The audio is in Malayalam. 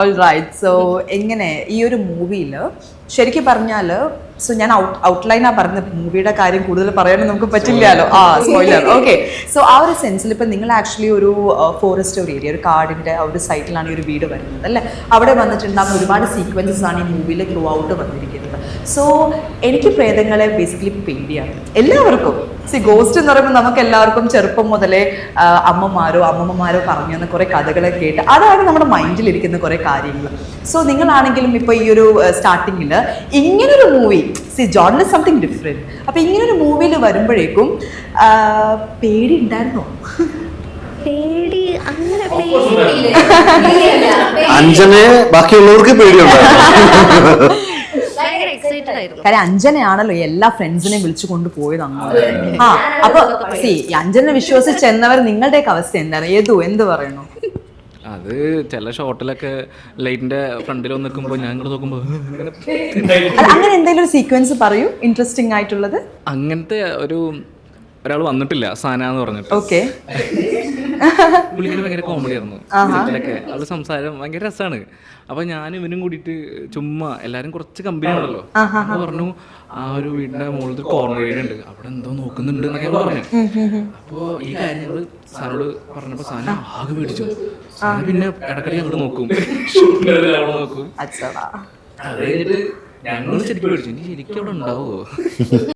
റൈറ്റ്. സോ എങ്ങനെ ഈ ഒരു മൂവിയിൽ ശരിക്കും പറഞ്ഞാൽ സോ ഞാൻ ഔട്ട്ലൈനാണ് പറഞ്ഞത്, മൂവിയുടെ കാര്യം കൂടുതൽ പറയാനും നമുക്ക് പറ്റില്ലല്ലോ. സ്പോയിലർ. ഓക്കെ. സോ ആ ഒരു സെൻസിൽ ഇപ്പം നിങ്ങൾ ആക്ച്വലി ഒരു ഫോറസ്റ്റ് ഒരു ഏരിയ, ഒരു കാടിൻ്റെ ആ ഒരു സൈറ്റിലാണ് ഈ ഒരു വീട് വരുന്നത് അല്ലേ. അവിടെ വന്നിട്ടുണ്ടാകുന്ന ഒരുപാട് സീക്വൻസസ് ആണ് ഈ മൂവിയിൽ ത്രൂ ഔട്ട് വന്നിരിക്കുന്നത്. സോ എനിക്ക് പ്രേതങ്ങളെ ബേസിക്കലി പേടിയാണ് എല്ലാവർക്കും. ഗോസ്റ്റ് എന്ന് പറയുമ്പോൾ നമുക്ക് എല്ലാവർക്കും ചെറുപ്പം മുതലേ അമ്മമ്മമാരോ പറഞ്ഞു തന്ന കുറേ കഥകളെ കേട്ട് അതാണ് നമ്മുടെ മൈൻഡിലിരിക്കുന്ന കുറേ കാര്യങ്ങൾ. സോ നിങ്ങളാണെങ്കിലും ഇപ്പോൾ ഈ ഒരു സ്റ്റാർട്ടിങ്ങിൽ ഇങ്ങനൊരു movie John is something different. അപ്പോൾ ഇങ്ങനൊരു മൂവിയിൽ വരുമ്പോഴേക്കും പേടി ഉണ്ടായിരുന്നോ? പേടി അങ്ങനെ അഞ്ജനെ ബാക്കിയുള്ളവർക്ക് പേടിയുണ്ടായിരുന്നു. കാര്യം അഞ്ജനയാണല്ലോ എല്ലാ ഫ്രണ്ട്സിനെയും വിളിച്ചു കൊണ്ടുപോയത് അങ്ങോട്ട്. അപ്പൊ അഞ്ജനെ വിശ്വസിച്ചെന്നവർ നിങ്ങളുടെയൊക്കെ അവസ്ഥ എന്താണ്? എന്ത് പറയണു? അത് ചില ഷോട്ടിലൊക്കെ ലൈറ്റിന്റെ ഫ്രണ്ടിൽ വന്ന് നിൽക്കുമ്പോൾ ഞാൻ ഇങ്ങോട്ട് നോക്കുമ്പോൾ അങ്ങനെ എന്തെങ്കിലും ഒരു സീക്വൻസ് പറയൂ ഇൻട്രസ്റ്റിംഗ് ആയിട്ടുള്ളത്. അങ്ങനത്തെ ഒരാൾ വന്നിട്ടില്ല, സാന എന്ന് പറഞ്ഞിട്ട്. ഓക്കെ. പുള്ളിക്ക് ഭയങ്കര കോമഡി ആയിരുന്നു. സെറ്റിലൊക്കെ അവള് സംസാരം ഭയങ്കര രസമാണ്. അപ്പൊ ഞാൻ ഇവനും കൂടിയിട്ട് ചുമ്മാ എല്ലാരും കുറച്ച് കമ്പനി ആണല്ലോ, അപ്പൊ പറഞ്ഞു ആ ഒരു വീടിന്റെ മുകളിൽ കോർണർ ഏരിയ ഉണ്ട്, അവിടെ എന്തോ നോക്കുന്നുണ്ട് എന്നൊക്കെ പറഞ്ഞു. അപ്പൊ ഈ കാര്യങ്ങള് സാറിനോട് പറഞ്ഞപ്പോ സാധനം ആകെ മേടിച്ചു. സാധനം പിന്നെ ഇടയ്ക്കിടയ്ക്ക് അങ്ങോട്ട് നോക്കും, നോക്കും. അത് കഴിഞ്ഞിട്ട് ഞങ്ങൾ ശരിക്കും മേടിച്ചു, ഇനി ശരിക്കും അവിടെ ഉണ്ടാവുമോ?